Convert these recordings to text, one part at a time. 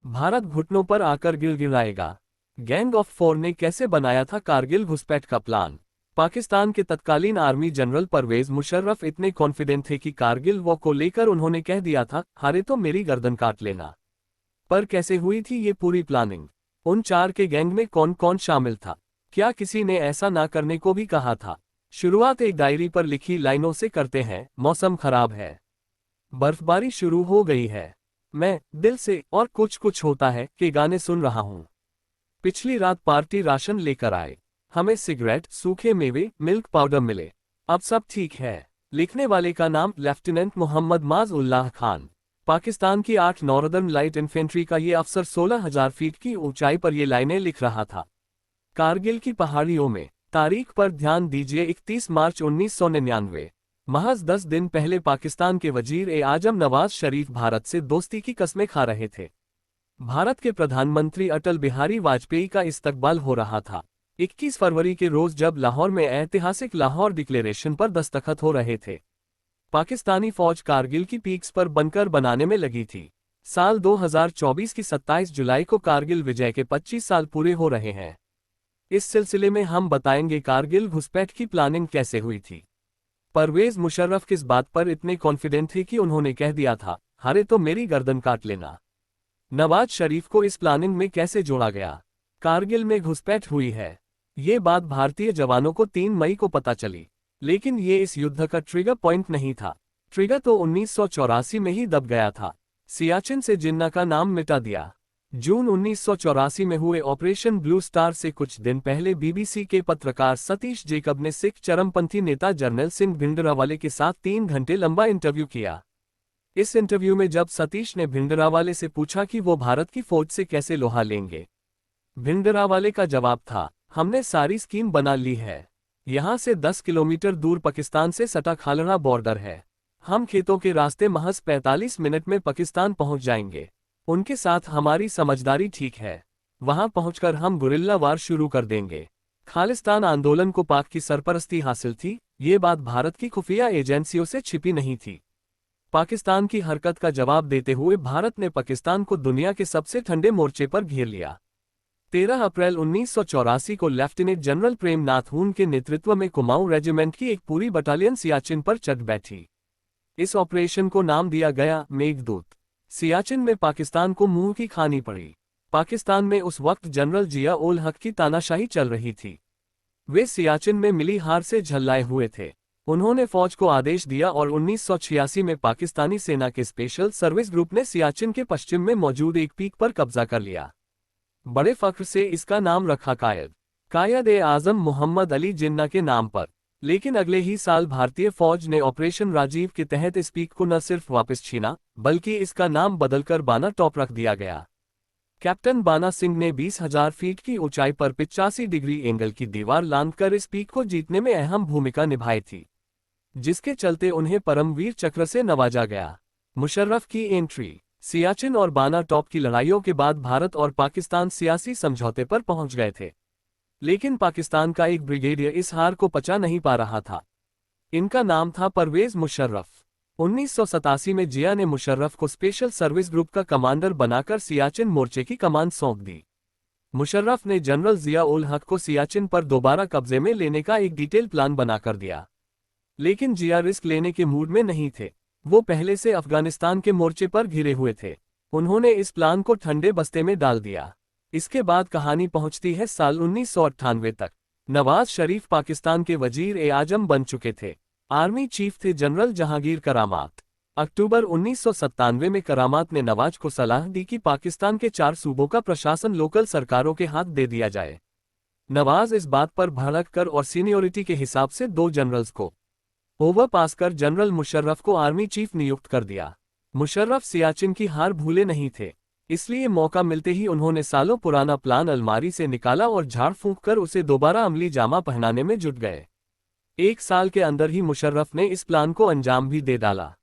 भारत घुटनों पर आकर गिड़गिड़ाएगा। गैंग ऑफ फोर ने कैसे बनाया था कारगिल घुसपैठ का प्लान। पाकिस्तान के तत्कालीन आर्मी जनरल परवेज मुशर्रफ इतने कॉन्फिडेंट थे कि कारगिल वॉर को लेकर उन्होंने कह दिया था, हारे तो मेरी गर्दन काट लेना। पर कैसे हुई थी ये पूरी प्लानिंग? उन चार के गैंग में कौन कौन शामिल था? क्या किसी ने ऐसा ना करने को भी कहा था? शुरुआत एक डायरी पर लिखी लाइनों से करते हैं। मौसम खराब है, बर्फबारी शुरू हो गई है। मैं दिल से और कुछ कुछ होता है कि गाने सुन रहा हूं। पिछली रात पार्टी राशन लेकर आए, हमें सिगरेट, सूखे मेवे, मिल्क पाउडर मिले। अब सब ठीक है। लिखने वाले का नाम लेफ्टिनेंट मोहम्मद माज उल्लाह खान। पाकिस्तान की 8 नॉर्दर्न लाइट इन्फेंट्री का ये अफसर 16,000 फीट की ऊंचाई पर ये लाइनें लिख रहा था। कारगिल की पहाड़ियों में। तारीख पर ध्यान दीजिए, 31 मार्च 1999। महज 10 दिन पहले पाकिस्तान के वजीर ए आजम नवाज शरीफ भारत से दोस्ती की कस्में खा रहे थे। भारत के प्रधानमंत्री अटल बिहारी वाजपेयी का इस्तकबाल हो रहा था 21 फरवरी के रोज, जब लाहौर में ऐतिहासिक लाहौर डिक्लेरेशन पर दस्तखत हो रहे थे। पाकिस्तानी फौज कारगिल की पीक्स पर बंकर बनाने में लगी थी। साल 2024 की 27 जुलाई को कारगिल विजय के 25 साल पूरे हो रहे हैं। इस सिलसिले में हम बताएंगे कारगिल घुसपैठ की प्लानिंग कैसे हुई थी। परवेज मुशर्रफ किस बात पर इतने कॉन्फिडेंट थे कि उन्होंने कह दिया था, हारे तो मेरी गर्दन काट लेना। नवाज शरीफ को इस प्लानिंग में कैसे जोड़ा गया? कारगिल में घुसपैठ हुई है, ये बात भारतीय जवानों को 3 मई को पता चली। लेकिन ये इस युद्ध का ट्रिगर पॉइंट नहीं था। ट्रिगर तो 1984 में ही दब गया था। सियाचिन से जिन्ना का नाम मिटा दिया। जून 1984 में हुए ऑपरेशन ब्लू स्टार से कुछ दिन पहले बीबीसी के पत्रकार सतीश जेकब ने सिख चरमपंथी नेता जर्नल सिंह भिंडरावाले के साथ 3 घंटे लंबा इंटरव्यू किया। इस इंटरव्यू में जब सतीश ने भिंडरावाले से पूछा कि वो भारत की फौज से कैसे लोहा लेंगे, भिंडरावाले का जवाब था, हमने सारी स्कीम बना ली है। यहाँ से 10 किलोमीटर दूर पाकिस्तान से सटा खालड़ा बॉर्डर है। हम खेतों के रास्ते महज 45 मिनट में पाकिस्तान पहुंच जाएंगे। उनके साथ हमारी समझदारी ठीक है। वहां पहुंचकर हम गुरिल्ला वार शुरू कर देंगे। खालिस्तान आंदोलन को पाक की सरपरस्ती हासिल थी, ये बात भारत की खुफिया एजेंसियों से छिपी नहीं थी। पाकिस्तान की हरकत का जवाब देते हुए भारत ने पाकिस्तान को दुनिया के सबसे ठंडे मोर्चे पर घेर लिया। 13 अप्रैल 1984 को लेफ्टिनेंट जनरल प्रेम नाथ हून के नेतृत्व में कुमाऊं रेजिमेंट की एक पूरी बटालियन सियाचिन पर चढ़ बैठी। इस ऑपरेशन को नाम दिया गया मेघदूत। सियाचिन में पाकिस्तान को मुंह की खानी पड़ी। पाकिस्तान में उस वक्त जनरल जिया उल हक की तानाशाही चल रही थी। वे सियाचिन में मिली हार से झल्लाए हुए थे। उन्होंने फौज को आदेश दिया और 1986 में पाकिस्तानी सेना के स्पेशल सर्विस ग्रुप ने सियाचिन के पश्चिम में मौजूद एक पीक पर कब्जा कर लिया। बड़े फख्र से इसका नाम रखा कायद ए आजम मोहम्मद अली जिन्ना के नाम पर। लेकिन अगले ही साल भारतीय फौज ने ऑपरेशन राजीव के तहत इस पीक को न सिर्फ वापस छीना, बल्कि इसका नाम बदलकर बाना टॉप रख दिया गया। कैप्टन बाना सिंह ने 20,000 फीट की ऊंचाई पर 85 डिग्री एंगल की दीवार लांघकर इस पीक को जीतने में अहम भूमिका निभाई थी, जिसके चलते उन्हें परमवीर चक्र से नवाजा गया। मुशर्रफ की एंट्री। सियाचिन और बाना टॉप की लड़ाइयों के बाद भारत और पाकिस्तान सियासी समझौते पर पहुंच गए थे। लेकिन पाकिस्तान का एक ब्रिगेडियर इस हार को पचा नहीं पा रहा था। इनका नाम था परवेज मुशर्रफ। 1987 में जिया ने मुशर्रफ को स्पेशल सर्विस ग्रुप का कमांडर बनाकर सियाचिन मोर्चे की कमान सौंप दी। मुशर्रफ ने जनरल जिया उल हक को सियाचिन पर दोबारा कब्जे में लेने का एक डिटेल प्लान बनाकर दिया। लेकिन जिया रिस्क लेने के मूड में नहीं थे। वो पहले से अफगानिस्तान के मोर्चे पर घिरे हुए थे। उन्होंने इस प्लान को ठंडे बस्ते में डाल दिया। इसके बाद कहानी पहुंचती है साल 1998 तक। नवाज शरीफ पाकिस्तान के वजीर ए आजम बन चुके थे। आर्मी चीफ थे जनरल जहांगीर करामात। अक्टूबर 1997 में करामात ने नवाज को सलाह दी कि पाकिस्तान के 4 सूबों का प्रशासन लोकल सरकारों के हाथ दे दिया जाए। नवाज इस बात पर भड़क कर और सीनियोरिटी के हिसाब से 2 जनरल्स को ओवर पास कर जनरल मुशर्रफ को आर्मी चीफ नियुक्त कर दिया। मुशर्रफ सियाचिन की हार भूले नहीं थे, इसलिए मौका मिलते ही उन्होंने सालों पुराना प्लान अलमारी से निकाला और झाड़ फूंक कर उसे दोबारा अमली जामा पहनाने में जुट गए। 1 साल के अंदर ही मुशर्रफ ने इस प्लान को अंजाम भी दे डाला,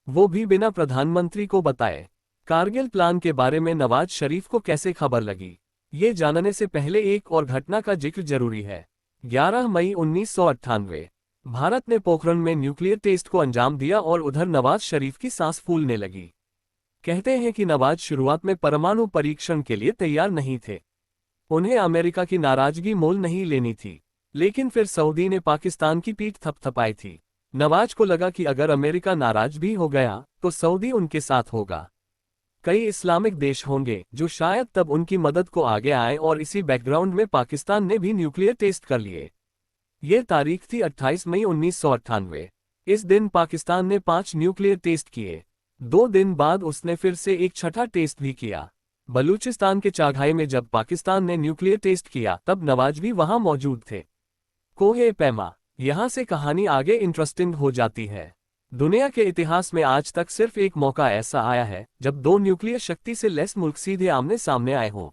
वो भी बिना प्रधानमंत्री को बताए। कारगिल प्लान के बारे में नवाज शरीफ को कैसे खबर लगी, ये जानने से पहले एक और घटना का जिक्र जरूरी है। 11 मई 1998 भारत ने पोखरण में न्यूक्लियर टेस्ट को अंजाम दिया और उधर नवाज शरीफ की सांस फूलने लगी। कहते हैं कि नवाज शुरुआत में परमाणु परीक्षण के लिए तैयार नहीं थे। उन्हें अमेरिका की नाराजगी मोल नहीं लेनी थी, लेकिन फिर सऊदी ने पाकिस्तान की पीठ थपथपाई थी। नवाज को लगा कि अगर अमेरिका नाराज भी हो गया तो सऊदी उनके साथ होगा। कई इस्लामिक देश होंगे जो शायद तब उनकी मदद को आगे आए, और इसी बैकग्राउंड में पाकिस्तान ने भी न्यूक्लियर टेस्ट कर लिए। ये तारीख थी 28 मई 1998। इस दिन पाकिस्तान ने 5 न्यूक्लियर टेस्ट किए। 2 दिन बाद उसने फिर से एक छठा टेस्ट भी किया। बलूचिस्तान के चागाई में जब पाकिस्तान ने न्यूक्लियर टेस्ट किया तब नवाज भी वहां मौजूद थे। कोहे पैमा, यहां से कहानी आगे इंटरेस्टिंग हो जाती है। दुनिया के इतिहास में आज तक सिर्फ एक मौका ऐसा आया है जब 2 न्यूक्लियर शक्ति से लैस मुल्क सीधे आमने सामने आए हों।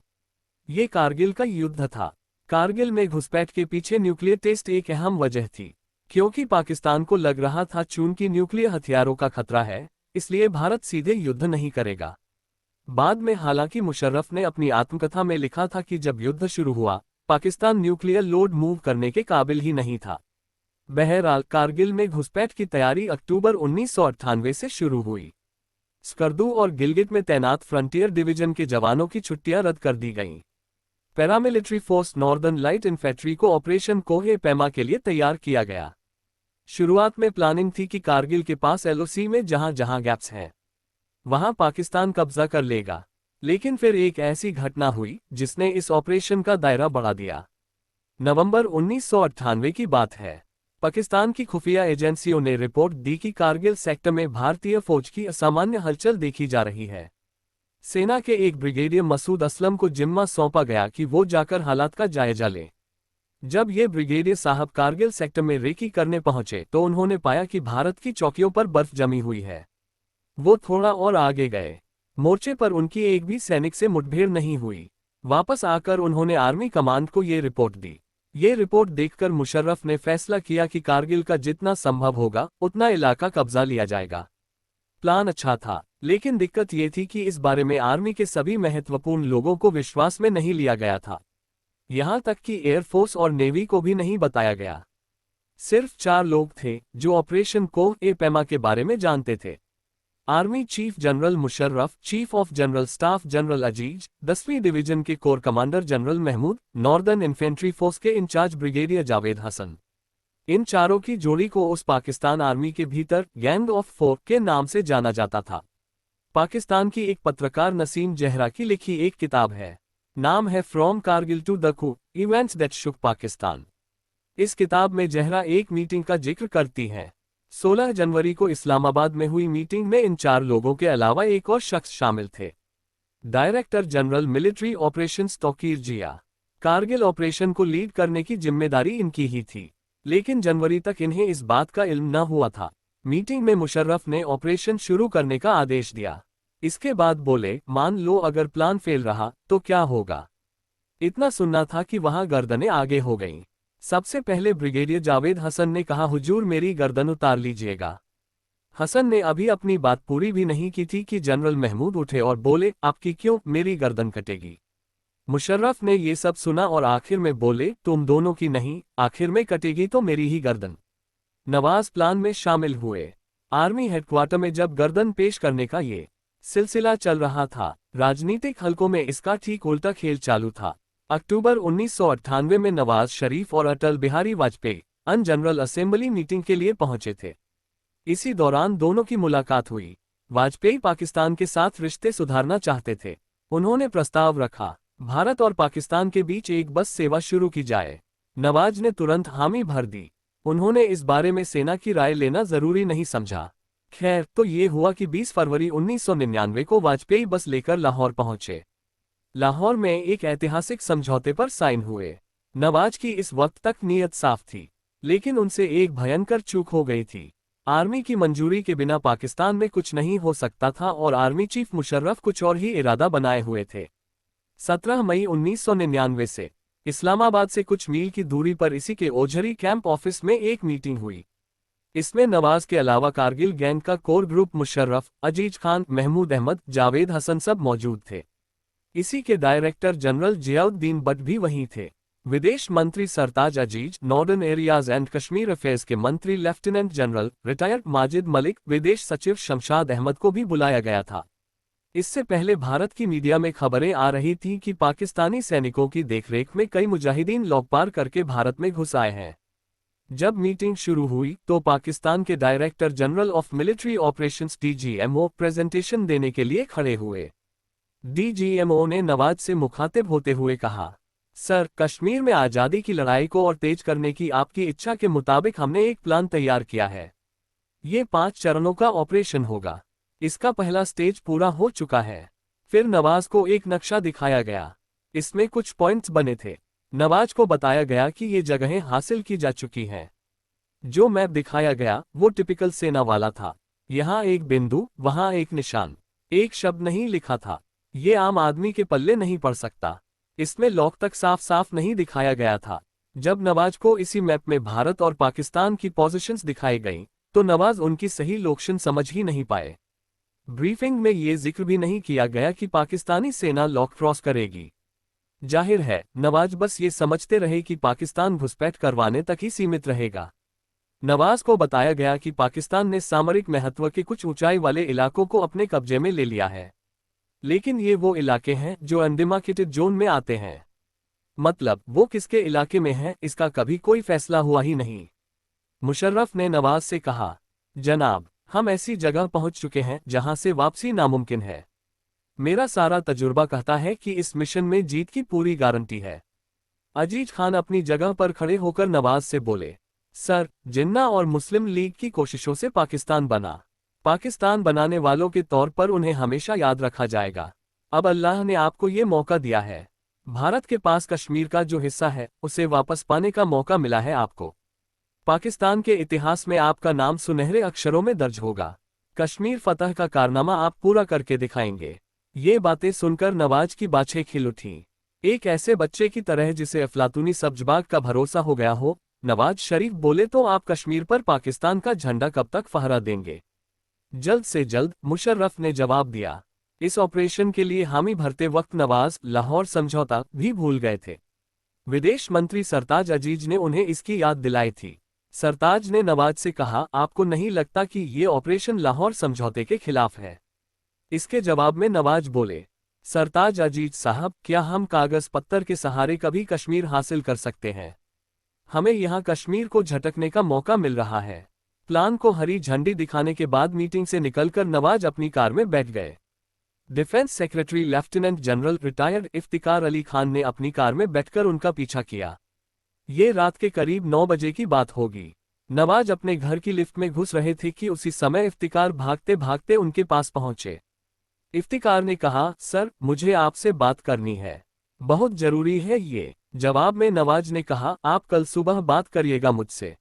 ये कारगिल का युद्ध था। कारगिल में घुसपैठ के पीछे न्यूक्लियर टेस्ट एक अहम वजह थी, क्योंकि पाकिस्तान को लग रहा था चूंकि न्यूक्लियर हथियारों का खतरा है, इसलिए भारत सीधे युद्ध नहीं करेगा। बाद में हालांकि मुशर्रफ ने अपनी आत्मकथा में लिखा था कि जब युद्ध शुरू हुआ, पाकिस्तान न्यूक्लियर लोड मूव करने के काबिल ही नहीं था। बहरहाल कारगिल में घुसपैठ की तैयारी अक्टूबर 1998 से शुरू हुई। स्कर्दू और गिलगित में तैनात फ्रंटियर डिवीजन के जवानों की छुट्टियां रद्द कर दी गईं। Paramilitary force northern light infantry को ऑपरेशन कोहे पैमा के लिए तैयार किया गया। शुरुआत में प्लानिंग थी कि कारगिल के पास एलओसी में जहां जहां गैप्स हैं वहां पाकिस्तान कब्जा कर लेगा, लेकिन फिर एक ऐसी घटना हुई जिसने इस ऑपरेशन का दायरा बढ़ा दिया। नवंबर 1998 की बात है। पाकिस्तान की खुफिया एजेंसियों ने रिपोर्ट दी कि कारगिल सेक्टर में भारतीय फौज की असामान्य हलचल देखी जा रही है। सेना के एक ब्रिगेडियर मसूद असलम को जिम्मा सौंपा गया कि वो जाकर हालात का जायजा लें। जब ये ब्रिगेडियर साहब कारगिल सेक्टर में रेकी करने पहुंचे तो उन्होंने पाया कि भारत की चौकियों पर बर्फ जमी हुई है। वो थोड़ा और आगे गए। मोर्चे पर उनकी एक भी सैनिक से मुठभेड़ नहीं हुई। वापस आकर उन्होंने आर्मी कमांड को ये रिपोर्ट दी। ये रिपोर्ट देखकर मुशर्रफ ने फैसला किया कि कारगिल का जितना संभव होगा उतना इलाका कब्जा लिया जाएगा। प्लान अच्छा था, लेकिन दिक्कत ये थी कि इस बारे में आर्मी के सभी महत्वपूर्ण लोगों को विश्वास में नहीं लिया गया था। यहां तक कि एयरफोर्स और नेवी को भी नहीं बताया गया। सिर्फ 4 लोग थे जो ऑपरेशन कोहे पैमा के बारे में जानते थे। Army chief general Musharraf, chief of general staff general Aziz, 10वीं डिवीजन के corps commander general Mahmood, northern infantry force के इंचार्ज ब्रिगेडियर जावेद हसन। इन चारों की जोड़ी को उस पाकिस्तान आर्मी के भीतर गैंग ऑफ 4 के नाम से जाना जाता था। पाकिस्तान की एक पत्रकार नसीम जहरा की लिखी एक किताब है, नाम है from Kargil to the coup, events that shook Pakistan. इस किताब में जहरा एक मीटिंग का जिक्र करती हैं। 16 जनवरी को इस्लामाबाद में हुई मीटिंग में इन 4 लोगों के अलावा एक और शख्स शामिल थे, director general military operations Tauqir Zia. Kargil operation को लीड करने की जिम्मेदारी इनकी ही थी, लेकिन जनवरी तक इन्हें इस बात का इल्म न हुआ था। मीटिंग में मुशर्रफ ने ऑपरेशन शुरू करने का आदेश दिया। इसके बाद बोले, मान लो अगर प्लान फेल रहा तो क्या होगा। इतना सुनना था कि वहां गर्दनें आगे हो गईं। सबसे पहले ब्रिगेडियर जावेद हसन ने कहा, हुजूर मेरी गर्दन उतार लीजिएगा। हसन ने अभी अपनी बात पूरी भी नहीं की थी कि जनरल महमूद उठे और बोले, आपकी क्यों मेरी गर्दन कटेगी। मुशर्रफ ने ये सब सुना और आखिर में बोले, तुम दोनों की नहीं, आखिर में कटेगी तो मेरी ही गर्दन। नवाज प्लान में शामिल हुए। आर्मी हेडक्वार्टर में जब गर्दन पेश करने का ये सिलसिला चल रहा था, राजनीतिक हलकों में इसका ठीक उल्टा खेल चालू था। अक्टूबर 1998 में नवाज शरीफ और अटल बिहारी वाजपेयी अन जनरल असेंबली मीटिंग के लिए पहुंचे थे। इसी दौरान दोनों की मुलाकात हुई। वाजपेयी पाकिस्तान के साथ रिश्ते सुधारना चाहते थे। उन्होंने प्रस्ताव रखा, भारत और पाकिस्तान के बीच एक बस सेवा शुरू की जाए। नवाज ने तुरंत हामी भर दी। उन्होंने इस बारे में सेना की राय लेना जरूरी नहीं समझा। खैर, तो ये हुआ कि 20 फरवरी 1999 को वाजपेयी बस लेकर लाहौर पहुंचे। लाहौर में एक ऐतिहासिक समझौते पर साइन हुए। नवाज की इस वक्त तक नीयत साफ थी, लेकिन उनसे एक भयंकर चूक हो गई थी। आर्मी की मंजूरी के बिना पाकिस्तान में कुछ नहीं हो सकता था और आर्मी चीफ मुशर्रफ कुछ और ही इरादा बनाए हुए थे। 17 मई 1999 से इस्लामाबाद से कुछ मील की दूरी पर इसी के ओझरी कैंप ऑफिस में एक मीटिंग हुई। इसमें नवाज के अलावा कारगिल गैंग का कोर ग्रुप मुशर्रफ, अजीज खान, महमूद अहमद, जावेद हसन सब मौजूद थे। इसी के डायरेक्टर जनरल जियाउद्दीन बट भी वहीं थे। विदेश मंत्री Sartaj Aziz, northern areas and Kashmir affairs के मंत्री lieutenant general retired Majid Malik, विदेश सचिव शमशाद अहमद को भी बुलाया गया था। इससे पहले भारत की मीडिया में खबरें आ रही थीं कि पाकिस्तानी सैनिकों की देखरेख में कई मुजाहिदीन लॉक पार करके भारत में घुस आए हैं। जब मीटिंग शुरू हुई तो पाकिस्तान के director general of military operations DGMO presentation देने के लिए खड़े हुए। डीजीएमओ ने नवाज से मुखातिब होते हुए कहा, सर, कश्मीर में आज़ादी की लड़ाई को और तेज करने की आपकी इच्छा के मुताबिक हमने एक प्लान तैयार किया है। ये 5 चरणों का ऑपरेशन होगा। इसका पहला स्टेज पूरा हो चुका है। फिर नवाज को एक नक्शा दिखाया गया। इसमें कुछ पॉइंट्स बने थे। नवाज को बताया गया कि ये जगहें हासिल की जा चुकी हैं। जो मैप दिखाया गया वो टिपिकल सेना वाला था। यहाँ एक बिंदु, वहाँ एक निशान, एक शब्द नहीं लिखा था। ये आम आदमी के पल्ले नहीं पड़ सकता। इसमें लॉक तक साफ साफ नहीं दिखाया गया था। जब नवाज को इसी मैप में भारत और पाकिस्तान की पोजीशंस दिखाई गईं, तो नवाज उनकी सही लोकेशन समझ ही नहीं पाए। ब्रीफिंग में ये जिक्र भी नहीं किया गया कि पाकिस्तानी सेना लॉक क्रॉस करेगी। जाहिर है, नवाज बस ये समझते रहे कि पाकिस्तान घुसपैठ करवाने तक ही सीमित रहेगा। नवाज को बताया गया कि पाकिस्तान ने सामरिक महत्व के कुछ ऊंचाई वाले इलाकों को अपने कब्जे में ले लिया है, लेकिन ये वो इलाके हैं जो अनडिमार्केटेड जोन में आते हैं। मतलब वो किसके इलाके में है, इसका कभी कोई फैसला हुआ ही नहीं। मुशर्रफ ने नवाज से कहा, जनाब, हम ऐसी जगह पहुंच चुके हैं जहां से वापसी नामुमकिन है। मेरा सारा तजुर्बा कहता है कि इस मिशन में जीत की पूरी गारंटी है। अजीज खान अपनी जगह पर खड़े होकर नवाज से बोले, सर, जिन्ना और मुस्लिम लीग की कोशिशों से पाकिस्तान बना। पाकिस्तान बनाने वालों के तौर पर उन्हें हमेशा याद रखा जाएगा। अब अल्लाह ने आपको ये मौका दिया है। भारत के पास कश्मीर का जो हिस्सा है उसे वापस पाने का मौका मिला है आपको। पाकिस्तान के इतिहास में आपका नाम सुनहरे अक्षरों में दर्ज होगा। कश्मीर फतह का कारनामा आप पूरा करके दिखाएंगे। ये बातें सुनकर नवाज की बाछें खिल उठीं। एक ऐसे बच्चे की तरह जिसे अफलातूनी सब्जबाग का भरोसा हो गया हो, नवाज शरीफ बोले, तो आप कश्मीर पर पाकिस्तान का झंडा कब तक फहरा देंगे? जल्द से जल्द, मुशर्रफ ने जवाब दिया। इस ऑपरेशन के लिए हामी भरते वक्त नवाज लाहौर समझौता भी भूल गए थे। विदेश मंत्री सरताज अजीज ने उन्हें इसकी याद दिलाई थी। सरताज ने नवाज से कहा, आपको नहीं लगता कि ये ऑपरेशन लाहौर समझौते के खिलाफ है? इसके जवाब में नवाज बोले, सरताज अजीज साहब, क्या हम कागज पत्थर के सहारे कभी कश्मीर हासिल कर सकते हैं? हमें यहाँ कश्मीर को झटकने का मौका मिल रहा है। प्लान को हरी झंडी दिखाने के बाद मीटिंग से निकलकर नवाज अपनी कार में बैठ गए। Defence secretary lieutenant general retired Iftikhar Ali Khan ने अपनी कार में बैठकर उनका पीछा किया। ये रात के करीब 9 बजे की बात होगी। नवाज अपने घर की लिफ्ट में घुस रहे थे कि उसी समय इफ्तिकार भागते भागते उनके पास पहुंचे। इफ्तिकार ने कहा, सर, मुझे आपसे बात करनी है, बहुत जरूरी है ये। जवाब में नवाज ने कहा, आप कल सुबह बात करिएगा मुझसे।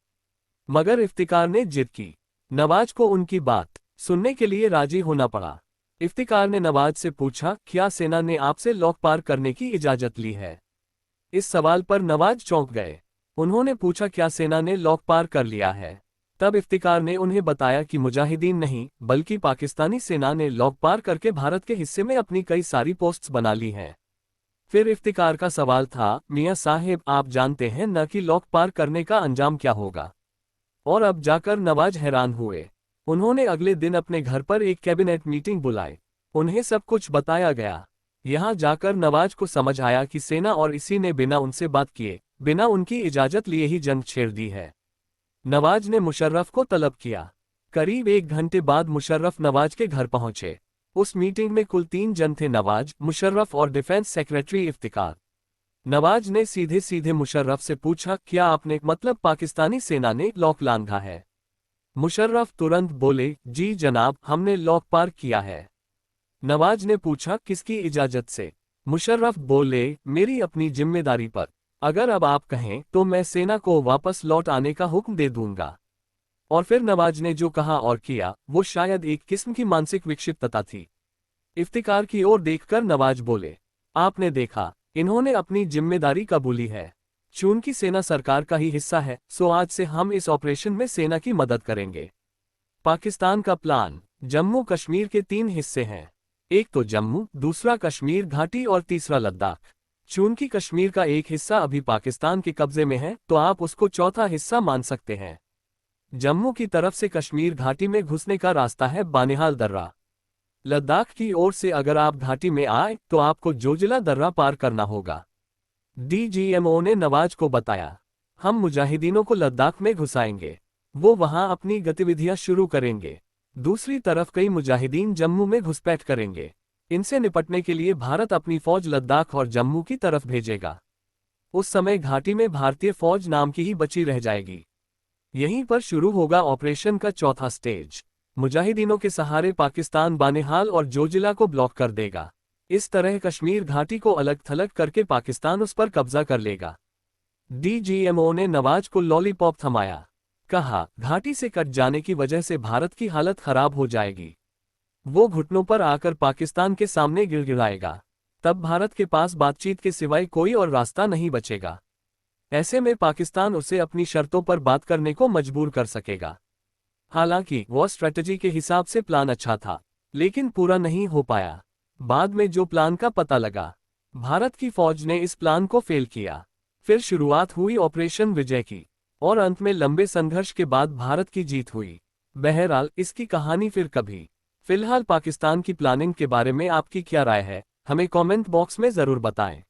मगर इफ्तिकार ने जिद की। नवाज को उनकी बात सुनने के लिए राजी होना पड़ा। इफ्तिकार ने नवाज से पूछा, क्या सेना ने आपसे लॉक पार करने की इजाजत ली है? इस सवाल पर नवाज चौंक गए। उन्होंने पूछा, क्या सेना ने लॉक पार कर लिया है? तब इफ्तिकार ने उन्हें बताया कि मुजाहिदीन नहीं, बल्कि पाकिस्तानी सेना ने लॉक पार करके भारत के हिस्से में अपनी कई सारी पोस्ट्स बना ली हैं। फिर इफ्तिकार का सवाल था, मियां साहिब, आप जानते हैं न कि लॉक पार करने का अंजाम क्या होगा? और अब जाकर नवाज हैरान हुए। उन्होंने अगले दिन अपने घर पर एक कैबिनेट मीटिंग बुलाई। उन्हें सब कुछ बताया गया। यहाँ जाकर नवाज को समझ आया कि सेना और इसी ने बिना उनसे बात किए, बिना उनकी इजाजत लिए ही जंग छेड़ दी है। नवाज ने मुशर्रफ को तलब किया। करीब 1 घंटे बाद मुशर्रफ नवाज के घर पहुंचे। उस मीटिंग में कुल 3 जन थे, नवाज, मुशर्रफ और डिफेंस सेक्रेटरी इफ्तिकार। नवाज ने सीधे सीधे मुशर्रफ से पूछा, क्या आपने, मतलब पाकिस्तानी सेना ने लॉक लांघा है? मुशर्रफ तुरंत बोले, जी जनाब, हमने लॉक पार किया है। नवाज ने पूछा, किसकी इजाजत से? मुशर्रफ बोले, मेरी अपनी जिम्मेदारी पर। अगर अब आप कहें तो मैं सेना को वापस लौट आने का हुक्म दे दूंगा। और फिर नवाज ने जो कहा और किया वो शायद एक किस्म की मानसिक विक्षिप्तता थी। इफ्तिकार की ओर देखकर नवाज बोले, आपने देखा, इन्होंने अपनी जिम्मेदारी कबूली है। चूंकि सेना सरकार का ही हिस्सा है, सो आज से हम इस ऑपरेशन में सेना की मदद करेंगे। पाकिस्तान का प्लान, जम्मू कश्मीर के 3 हिस्से हैं। एक तो जम्मू, दूसरा कश्मीर घाटी और तीसरा लद्दाख। चूंकि कश्मीर का एक हिस्सा अभी पाकिस्तान के कब्जे में है, तो आप उसको चौथा हिस्सा मान सकते हैं। जम्मू की तरफ से कश्मीर घाटी में घुसने का रास्ता है बानिहाल दर्रा। लद्दाख की ओर से अगर आप घाटी में आए तो आपको जोजिला दर्रा पार करना होगा। डीजीएमओ ने नवाज को बताया, हम मुजाहिदीनों को लद्दाख में घुसाएंगे, वो वहां अपनी गतिविधियां शुरू करेंगे। दूसरी तरफ कई मुजाहिदीन जम्मू में घुसपैठ करेंगे। इनसे निपटने के लिए भारत अपनी फौज लद्दाख और जम्मू की तरफ भेजेगा। उस समय घाटी में भारतीय फौज नाम की ही बची रह जाएगी। यहीं पर शुरू होगा ऑपरेशन का चौथा स्टेज। मुजाहिदीनों के सहारे पाकिस्तान बानिहाल और जोजिला को ब्लॉक कर देगा। इस तरह कश्मीर घाटी को अलग थलग करके पाकिस्तान उस पर कब्जा कर लेगा। डीजीएमओ ने नवाज को लॉलीपॉप थमाया, कहा, घाटी से कट जाने की वजह से भारत की हालत खराब हो जाएगी। वो घुटनों पर आकर पाकिस्तान के सामने गिड़गिड़ाएगा। तब भारत के पास बातचीत के सिवाय कोई और रास्ता नहीं बचेगा। ऐसे में पाकिस्तान उसे अपनी शर्तों पर बात करने को मजबूर कर सकेगा। हालांकि वॉर स्ट्रेटजी के हिसाब से प्लान अच्छा था, लेकिन पूरा नहीं हो पाया। बाद में जो प्लान का पता लगा, भारत की फौज ने इस प्लान को फेल किया। फिर शुरुआत हुई ऑपरेशन विजय की, और अंत में लंबे संघर्ष के बाद भारत की जीत हुई। बहरहाल इसकी कहानी फिर कभी। फिलहाल पाकिस्तान की प्लानिंग के बारे में आपकी क्या राय है, हमें कमेंट बॉक्स में जरूर बताएं।